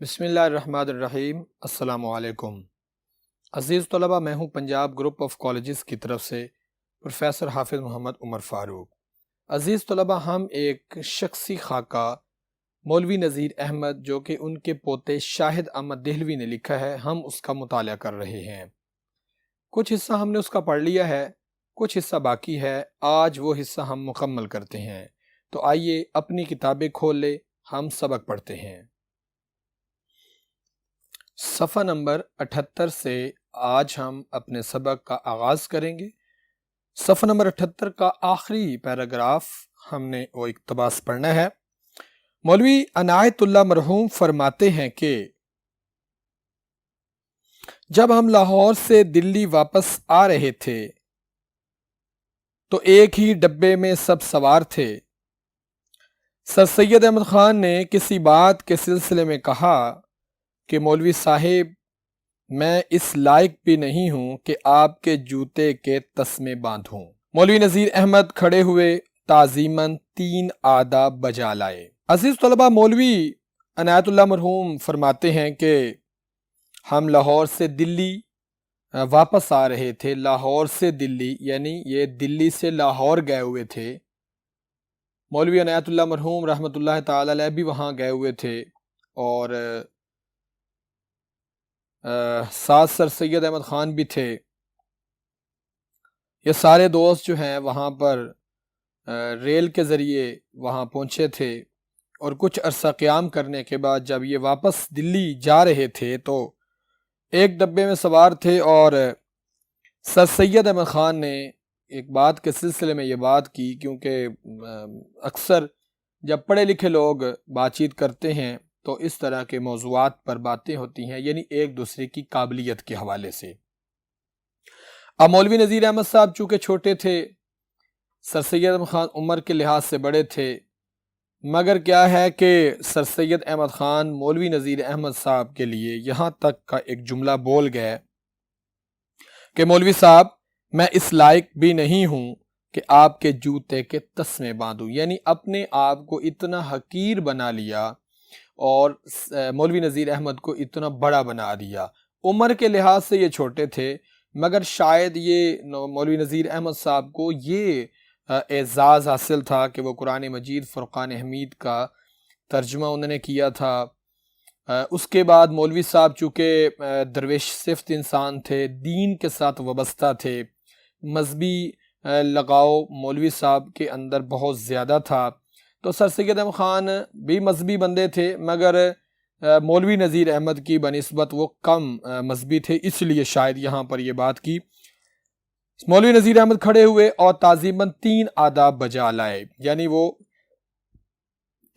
بسم اللہ الرحمن الرحیم۔ السلام علیکم عزیز طلبہ، میں ہوں پنجاب گروپ آف کالجز کی طرف سے پروفیسر حافظ محمد عمر فاروق۔ عزیز طلبہ، ہم ایک شخصی خاکہ مولوی نذیر احمد جو کہ ان کے پوتے شاہد احمد دہلوی نے لکھا ہے، ہم اس کا مطالعہ کر رہے ہیں۔ کچھ حصہ ہم نے اس کا پڑھ لیا ہے، کچھ حصہ باقی ہے۔ آج وہ حصہ ہم مکمل کرتے ہیں، تو آئیے اپنی کتابیں کھول لیں، ہم سبق پڑھتے ہیں۔ صفحہ نمبر 78 سے آج ہم اپنے سبق کا آغاز کریں گے۔ صفحہ نمبر 78 کا آخری پیراگراف ہم نے وہ اقتباس پڑھنا ہے۔ مولوی عنایت اللہ مرحوم فرماتے ہیں کہ جب ہم لاہور سے دلی واپس آ رہے تھے تو ایک ہی ڈبے میں سب سوار تھے۔ سر سید احمد خان نے کسی بات کے سلسلے میں کہا کہ مولوی صاحب، میں اس لائق بھی نہیں ہوں کہ آپ کے جوتے کے تسمے باندھوں۔ مولوی نذیر احمد کھڑے ہوئے، تعظیماً 3 آداب بجا لائے۔ عزیز طلبہ، مولوی عنایت اللہ مرحوم فرماتے ہیں کہ ہم لاہور سے دلی واپس آ رہے تھے۔ لاہور سے دلی یعنی یہ دلی سے لاہور گئے ہوئے تھے۔ مولوی عنایت اللہ مرحوم رحمۃ اللہ تعالی علیہ بھی وہاں گئے ہوئے تھے، اور ساتھ سر سید احمد خان بھی تھے۔ یہ سارے دوست جو ہیں وہاں پر ریل کے ذریعے وہاں پہنچے تھے، اور کچھ عرصہ قیام کرنے کے بعد جب یہ واپس دلی جا رہے تھے تو ایک ڈبے میں سوار تھے، اور سر سید احمد خان نے ایک بات کے سلسلے میں یہ بات کی، کیونکہ اکثر جب پڑھے لکھے لوگ بات چیت کرتے ہیں تو اس طرح کے موضوعات پر باتیں ہوتی ہیں، یعنی ایک دوسرے کی قابلیت کے حوالے سے۔ اب مولوی نذیر احمد صاحب چونکہ چھوٹے تھے، سر سید احمد خان عمر کے لحاظ سے بڑے تھے، مگر کیا ہے کہ سر سید احمد خان مولوی نذیر احمد صاحب کے لیے یہاں تک کا ایک جملہ بول گئے کہ مولوی صاحب، میں اس لائق بھی نہیں ہوں کہ آپ کے جوتے کے تسمے باندھوں، یعنی اپنے آپ کو اتنا حقیر بنا لیا اور مولوی نذیر احمد کو اتنا بڑا بنا دیا۔ عمر کے لحاظ سے یہ چھوٹے تھے، مگر شاید یہ مولوی نذیر احمد صاحب کو یہ اعزاز حاصل تھا کہ وہ قرآن مجید فرقان حمید کا ترجمہ انہوں نے کیا تھا۔ اس کے بعد مولوی صاحب چونکہ درویش صفت انسان تھے، دین کے ساتھ وابستہ تھے، مذہبی لگاؤ مولوی صاحب کے اندر بہت زیادہ تھا، تو سر سید احمد خان بھی مذہبی بندے تھے، مگر مولوی نذیر احمد کی بنسبت وہ کم مذہبی تھے، اس لیے شاید یہاں پر یہ بات کی۔ مولوی نذیر احمد کھڑے ہوئے اور تعظیماً 3 آداب بجا لائے، یعنی وہ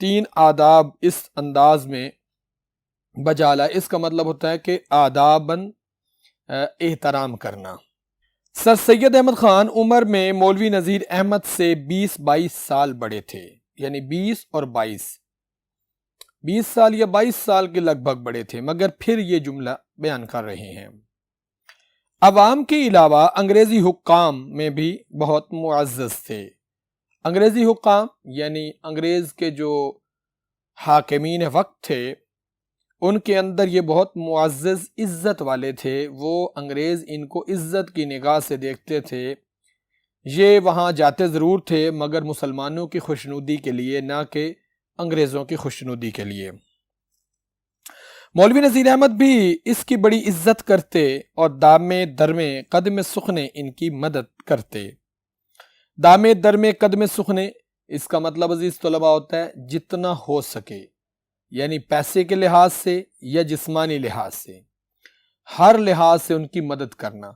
3 آداب اس انداز میں بجا لائے۔ اس کا مطلب ہوتا ہے کہ آداباً احترام کرنا۔ سر سید احمد خان عمر میں مولوی نذیر احمد سے 20-22 سال بڑے تھے، یعنی 20 اور 20 سال یا 22 سال کے لگ بھگ بڑے تھے، مگر پھر یہ جملہ بیان کر رہے ہیں۔ عوام کے علاوہ انگریزی حکام میں بھی بہت معزز تھے۔ انگریزی حکام یعنی انگریز کے جو حاکمین وقت تھے، ان کے اندر یہ بہت معزز عزت والے تھے، وہ انگریز ان کو عزت کی نگاہ سے دیکھتے تھے۔ یہ وہاں جاتے ضرور تھے، مگر مسلمانوں کی خوشنودی کے لیے، نہ کہ انگریزوں کی خوشنودی کے لیے۔ مولوی نذیر احمد بھی اس کی بڑی عزت کرتے اور دامے درمے قدم سخنے ان کی مدد کرتے۔ دامے درمے قدم سخنے، اس کا مطلب عزیز طلبہ ہوتا ہے جتنا ہو سکے، یعنی پیسے کے لحاظ سے یا جسمانی لحاظ سے، ہر لحاظ سے ان کی مدد کرنا۔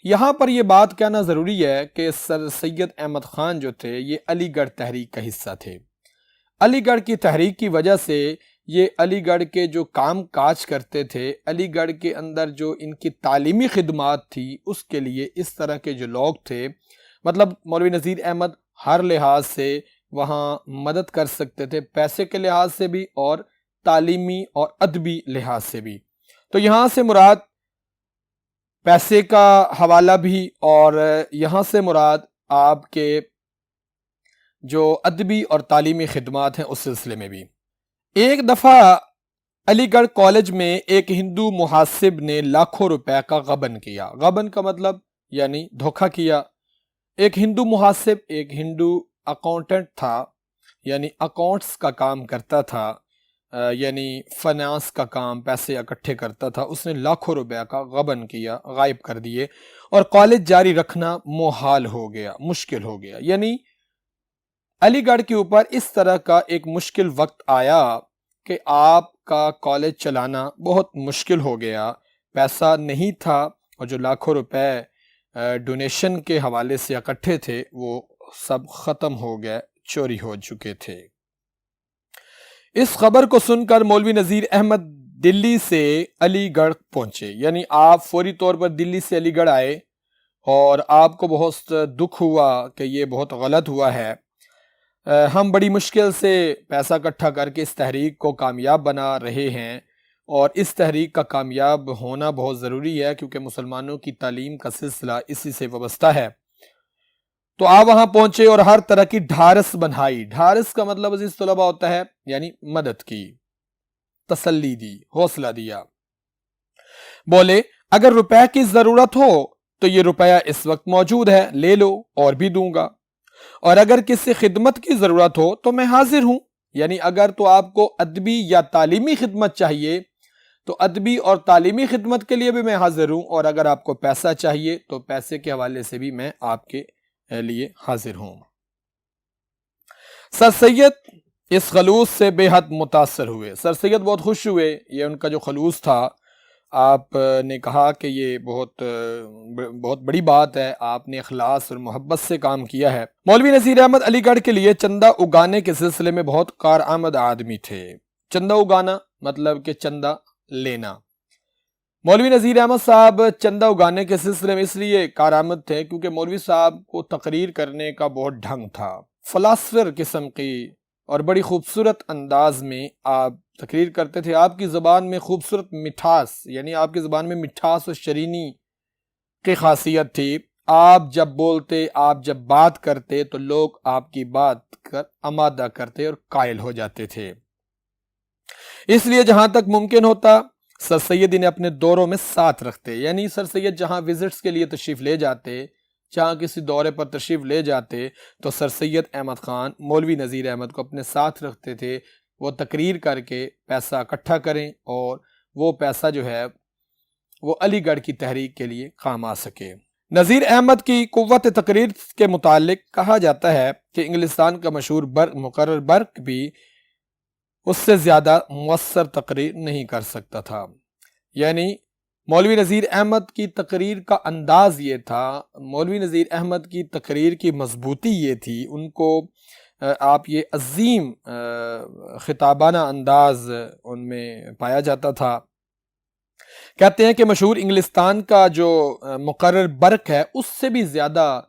یہاں پر یہ بات کہنا ضروری ہے کہ سر سید احمد خان جو تھے یہ علی گڑھ تحریک کا حصہ تھے۔ علی گڑھ کی تحریک کی وجہ سے یہ علی گڑھ کے جو کام کاج کرتے تھے، علی گڑھ کے اندر جو ان کی تعلیمی خدمات تھی، اس کے لیے اس طرح کے جو لوگ تھے، مطلب مولوی نذیر احمد ہر لحاظ سے وہاں مدد کر سکتے تھے، پیسے کے لحاظ سے بھی اور تعلیمی اور ادبی لحاظ سے بھی۔ تو یہاں سے مراد پیسے کا حوالہ بھی، اور یہاں سے مراد آپ کے جو ادبی اور تعلیمی خدمات ہیں اس سلسلے میں بھی۔ ایک دفعہ علی گڑھ کالج میں ایک ہندو محاسب نے لاکھوں روپے کا غبن کیا. غبن کا مطلب یعنی دھوکہ کیا. ایک ہندو محاسب ایک ہندو اکاؤنٹنٹ تھا، یعنی اکاؤنٹس کا کام کرتا تھا، یعنی فنانس کا کام، پیسے اکٹھے کرتا تھا. اس نے لاکھوں روپے کا غبن کیا، غائب کر دیے، اور کالج جاری رکھنا محال ہو گیا، مشکل ہو گیا. یعنی علی گڑھ کے اوپر اس طرح کا ایک مشکل وقت آیا کہ آپ کا کالج چلانا بہت مشکل ہو گیا. پیسہ نہیں تھا، اور جو لاکھوں روپے ڈونیشن کے حوالے سے اکٹھے تھے وہ سب ختم ہو گئے، چوری ہو چکے تھے. اس خبر کو سن کر مولوی نذیر احمد دلی سے علی گڑھ پہنچے. یعنی آپ فوری طور پر دلی سے علی گڑھ آئے اور آپ کو بہت دکھ ہوا کہ یہ بہت غلط ہوا ہے. ہم بڑی مشکل سے پیسہ اکٹھا کر کے اس تحریک کو کامیاب بنا رہے ہیں، اور اس تحریک کا کامیاب ہونا بہت ضروری ہے کیونکہ مسلمانوں کی تعلیم کا سلسلہ اسی سے وابستہ ہے. تو آپ وہاں پہنچے اور ہر طرح کی ڈھارس بنائی. ڈھارس کا مطلب عزیز طلبہ ہوتا ہے یعنی مدد کی، تسلی دی، حوصلہ دیا. بولے اگر روپے کی ضرورت ہو تو یہ روپیہ اس وقت موجود ہے، لے لو اور بھی دوں گا، اور اگر کسی خدمت کی ضرورت ہو تو میں حاضر ہوں. یعنی اگر تو آپ کو ادبی یا تعلیمی خدمت چاہیے تو ادبی اور تعلیمی خدمت کے لیے بھی میں حاضر ہوں، اور اگر آپ کو پیسہ چاہیے تو پیسے کے حوالے سے بھی میں آپ کے لیے حاضر ہوں. سر سید اس خلوص سے بے حد متاثر ہوئے. سر سید بہت خوش ہوئے. یہ ان کا جو خلوص تھا، آپ نے کہا کہ یہ بہت بڑی بات ہے، آپ نے اخلاص اور محبت سے کام کیا ہے. مولوی نذیر احمد علی گڑھ کے لیے چندہ اگانے کے سلسلے میں بہت کارآمد آدمی تھے. چندہ اگانا مطلب کہ چندہ لینا. مولوی نذیر احمد صاحب چندہ اگانے کے سلسلے میں اس لیے کارآمد تھے کیونکہ مولوی صاحب کو تقریر کرنے کا بہت ڈھنگ تھا. فلاسفر قسم کی اور بڑی خوبصورت انداز میں آپ تقریر کرتے تھے. آپ کی زبان میں خوبصورت مٹھاس، یعنی آپ کی زبان میں مٹھاس اور شرینی کی خاصیت تھی. آپ جب بولتے، آپ جب بات کرتے تو لوگ آپ کی بات کر آمادہ کرتے اور قائل ہو جاتے تھے. اس لیے جہاں تک ممکن ہوتا سر سید انہیں اپنے دوروں میں ساتھ رکھتے. یعنی سر سید جہاں وزٹس کے لیے تشریف لے جاتے، جہاں کسی دورے پر تشریف لے جاتے تو سر سید احمد خان مولوی نذیر احمد کو اپنے ساتھ رکھتے تھے. وہ تقریر کر کے پیسہ اکٹھا کریں اور وہ پیسہ جو ہے وہ علی گڑھ کی تحریک کے لیے کام آ سکے. نذیر احمد کی قوت تقریر کے متعلق کہا جاتا ہے کہ انگلستان کا مشہور مقرر برق بھی اس سے زیادہ مؤثر تقریر نہیں کر سکتا تھا. یعنی مولوی نذیر احمد کی تقریر کا انداز یہ تھا، مولوی نذیر احمد کی تقریر کی مضبوطی یہ تھی، ان کو آپ یہ عظیم خطابانہ انداز ان میں پایا جاتا تھا. کہتے ہیں کہ مشہور انگلستان کا جو مقرر برق ہے اس سے بھی زیادہ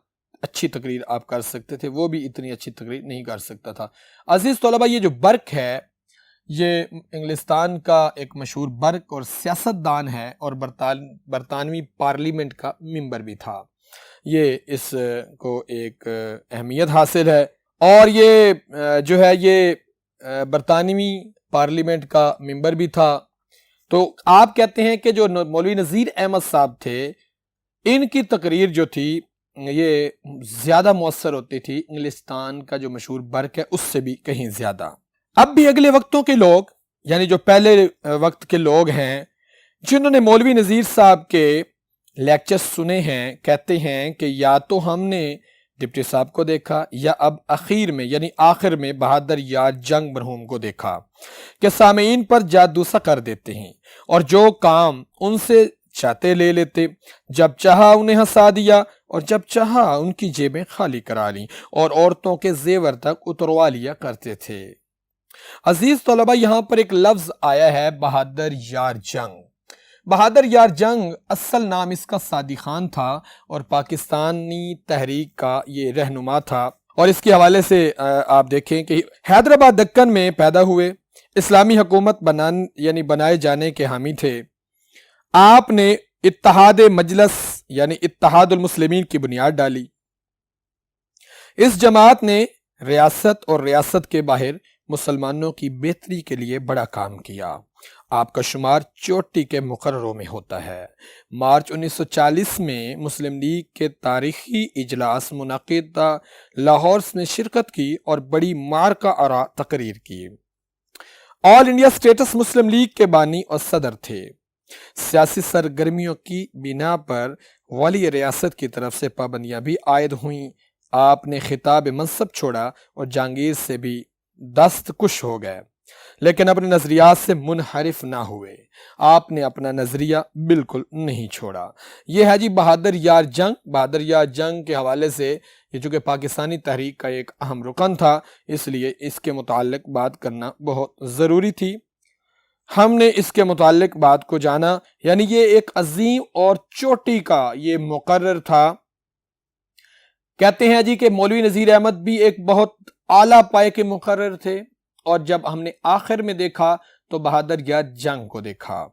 اچھی تقریر آپ کر سکتے تھے، وہ بھی اتنی اچھی تقریر نہیں کر سکتا تھا. عزیز طلبہ، یہ جو برق ہے یہ انگلستان کا ایک مشہور برق اور سیاست دان ہے، اور برطانوی پارلیمنٹ کا ممبر بھی تھا. یہ اس کو ایک اہمیت حاصل ہے، اور یہ جو ہے یہ برطانوی پارلیمنٹ کا ممبر بھی تھا. تو آپ کہتے ہیں کہ جو مولوی نذیر احمد صاحب تھے ان کی تقریر جو تھی یہ زیادہ مؤثر ہوتی تھی انگلستان کا جو مشہور برق ہے اس سے بھی کہیں زیادہ. اب بھی اگلے وقتوں کے لوگ، یعنی جو پہلے وقت کے لوگ ہیں جنہوں نے مولوی نذیر صاحب کے لیکچر سنے ہیں، کہتے ہیں کہ یا تو ہم نے ڈپٹی صاحب کو دیکھا یا اب اخیر میں یعنی آخر میں بہادر یار جنگ مرحوم کو دیکھا کہ سامعین پر جادو سا کر دیتے ہیں اور جو کام ان سے چاہتے لے لیتے، جب چاہا انہیں ہنسا دیا اور جب چاہا ان کی جیبیں خالی کرا لیں اور عورتوں کے زیور تک اتروا لیا کرتے تھے. عزیز طلبہ، یہاں پر ایک لفظ آیا ہے بہادر یار جنگ. بہادر یار جنگ اصل نام اس کا سعدی خان تھا اور پاکستانی تحریک کا یہ رہنما تھا، اور اس کے حوالے سے آپ دیکھیں کہ حیدرآباد دکن میں پیدا ہوئے، اسلامی حکومت بنائے جانے کے حامی تھے. آپ نے اتحاد مجلس یعنی اتحاد المسلمین کی بنیاد ڈالی. اس جماعت نے ریاست اور ریاست کے باہر مسلمانوں کی بہتری کے لیے بڑا کام کیا۔ آپ کا شمار چوٹی کے مقرروں میں ہوتا ہے۔ مارچ 1940 میں مسلم لیگ کے تاریخی اجلاس منعقدہ لاہور میں شرکت کی اور بڑی مارکہ آرا تقریر کی۔ آل انڈیا اسٹیٹس مسلم لیگ کے بانی اور صدر تھے۔ سیاسی سرگرمیوں کی بنا پر ولی ریاست کی طرف سے پابندیاں بھی عائد ہوئیں۔ آپ نے خطاب منصب چھوڑا اور جہانگیر سے بھی دستکش ہو گئے، لیکن اپنے نظریات سے منحرف نہ ہوئے۔ آپ نے اپنا نظریہ بالکل نہیں چھوڑا۔ یہ ہے جی بہادر یار جنگ۔ بہادر یار جنگ کے حوالے سے یہ چونکہ پاکستانی تحریک کا ایک اہم رکن تھا، اس لیے اس کے متعلق بات کرنا بہت ضروری تھی۔ ہم نے اس کے متعلق بات کو جانا، یعنی یہ ایک عظیم اور چوٹی کا یہ مقرر تھا۔ کہتے ہیں جی کہ مولوی نذیر احمد بھی ایک بہت اعلیٰ پائے کے مقرر تھے، اور جب ہم نے آخر میں دیکھا تو بہادر یار جنگ کو دیکھا۔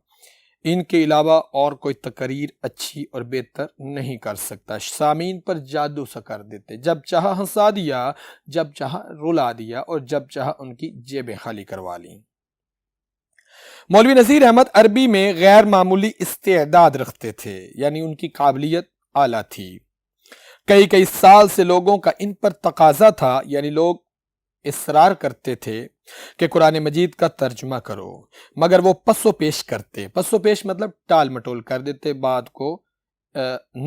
ان کے علاوہ اور کوئی تقریر اچھی اور بہتر نہیں کر سکتا۔ سامعین پر جادو سا کر دیتے، جب چاہا ہنسا دیا، جب چاہا رلا دیا، اور جب چاہا ان کی جیبیں خالی کروا لیں۔ مولوی نذیر احمد عربی میں غیر معمولی استعداد رکھتے تھے، یعنی ان کی قابلیت اعلیٰ تھی۔ کئی سال سے لوگوں کا ان پر تقاضا تھا، یعنی لوگ اصرار کرتے تھے کہ قرآن مجید کا ترجمہ کرو، مگر وہ پس و پیش کرتے۔ پس و پیش مطلب ٹال مٹول کر دیتے، بات کو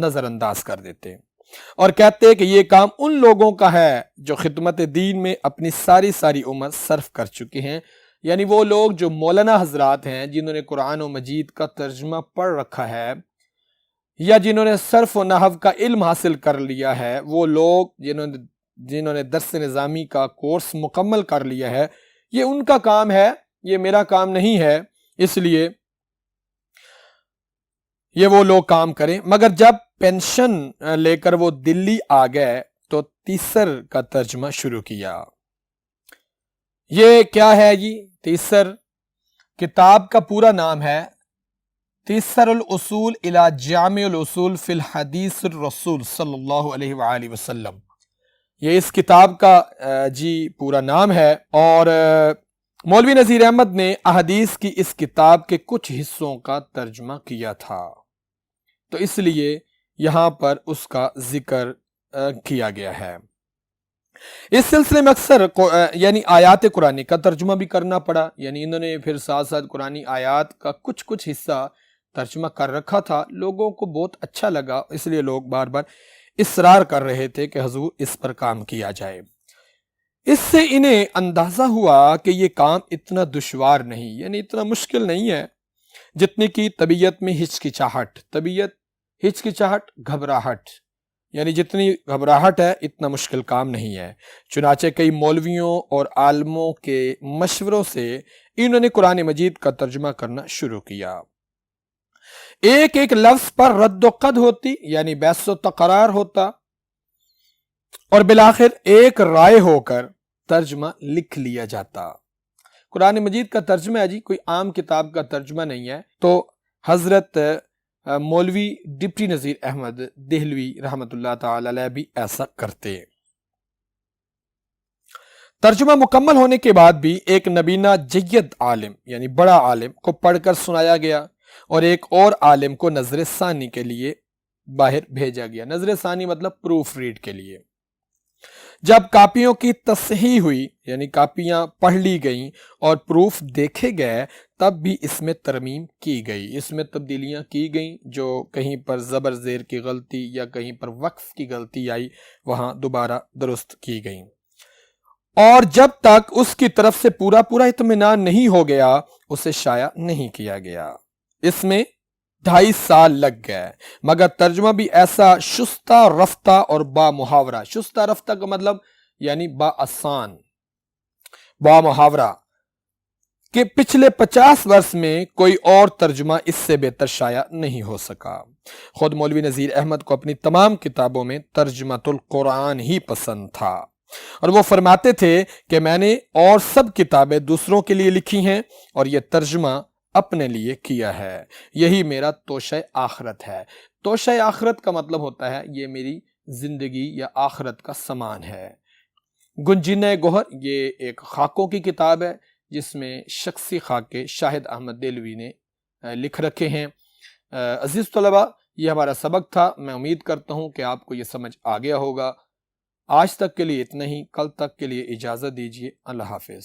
نظر انداز کر دیتے، اور کہتے کہ یہ کام ان لوگوں کا ہے جو خدمت دین میں اپنی ساری عمر صرف کر چکے ہیں، یعنی وہ لوگ جو مولانا حضرات ہیں، جنہوں نے قرآن و مجید کا ترجمہ پڑھ رکھا ہے، یا جنہوں نے صرف و نحو کا علم حاصل کر لیا ہے، وہ لوگ جنہوں نے درس نظامی کا کورس مکمل کر لیا ہے، یہ ان کا کام ہے، یہ میرا کام نہیں ہے، اس لیے یہ وہ لوگ کام کریں۔ مگر جب پینشن لے کر وہ دلی آ گئے تو تیسر کا ترجمہ شروع کیا۔ یہ کیا ہے جی؟ تیسر کتاب کا پورا نام ہے تیسر الاصول الى جامع الاصول فی الحدیث الرسول صلی اللہ علیہ وآلہ وسلم، یہ اس کتاب کا جی پورا نام ہے، اور مولوی نذیر احمد نے احادیث کی اس کتاب کے کچھ حصوں کا ترجمہ کیا تھا، تو اس لیے یہاں پر اس کا ذکر کیا گیا ہے۔ اس سلسلے میں اکثر یعنی آیات قرآنی کا ترجمہ بھی کرنا پڑا، یعنی انہوں نے پھر ساتھ ساتھ قرآنی آیات کا کچھ حصہ ترجمہ کر رکھا تھا۔ لوگوں کو بہت اچھا لگا، اس لیے لوگ بار بار اصرار کر رہے تھے کہ حضور اس پر کام کیا جائے۔ اس سے انہیں اندازہ ہوا کہ یہ کام اتنا دشوار نہیں، یعنی اتنا مشکل نہیں ہے جتنی کی طبیعت میں ہچکچاہٹ گھبراہٹ، یعنی جتنی گھبراہٹ ہے اتنا مشکل کام نہیں ہے۔ چنانچہ کئی مولویوں اور عالموں کے مشوروں سے انہوں نے قرآن مجید کا ترجمہ کرنا شروع کیا۔ ایک لفظ پر رد و قد ہوتی، یعنی بحث و تقرار ہوتا، اور بالآخر ایک رائے ہو کر ترجمہ لکھ لیا جاتا۔ قرآن مجید کا ترجمہ ہے جی، کوئی عام کتاب کا ترجمہ نہیں ہے، تو حضرت مولوی ڈپٹی نذیر احمد دہلوی رحمۃ اللہ تعالی علیہ بھی ایسا کرتے۔ ترجمہ مکمل ہونے کے بعد بھی ایک نبینہ جید عالم، یعنی بڑا عالم کو پڑھ کر سنایا گیا، اور ایک اور عالم کو نظر ثانی کے لیے باہر بھیجا گیا۔ نظر ثانی مطلب پروف ریڈ کے لیے۔ جب کاپیوں کی تصحیح ہوئی، یعنی کاپیاں پڑھ لی گئیں اور پروف دیکھے گئے، تب بھی اس میں ترمیم کی گئی، اس میں تبدیلیاں کی گئیں، جو کہیں پر زبر زیر کی غلطی یا کہیں پر وقف کی غلطی آئی وہاں دوبارہ درست کی گئیں، اور جب تک اس کی طرف سے پورا اطمینان نہیں ہو گیا اسے شائع نہیں کیا گیا۔ اس میں 2.5 سال لگ گئے، مگر ترجمہ بھی ایسا شستہ رفتہ اور با محاورہ، شستہ رفتہ کا مطلب یعنی با آسان، با محاورہ، کہ پچھلے 50 برس میں کوئی اور ترجمہ اس سے بہتر شائع نہیں ہو سکا۔ خود مولوی نذیر احمد کو اپنی تمام کتابوں میں ترجمۃ القرآن ہی پسند تھا، اور وہ فرماتے تھے کہ میں نے اور سب کتابیں دوسروں کے لیے لکھی ہیں اور یہ ترجمہ اپنے لیے کیا ہے، یہی میرا توشہ آخرت ہے۔ توشہ آخرت کا مطلب ہوتا ہے یہ میری زندگی یا آخرت کا سامان ہے، گنجینہ گوہر یہ ایک خاکوں کی کتاب ہے جس میں شخصی خاکے شاہد احمد دہلوی نے لکھ رکھے ہیں۔ عزیز طلباء، یہ ہمارا سبق تھا، میں امید کرتا ہوں کہ آپ کو یہ سمجھ آ گیا ہوگا۔ آج تک کے لیے اتنا ہی، کل تک کے لیے اجازت دیجیے، اللہ حافظ۔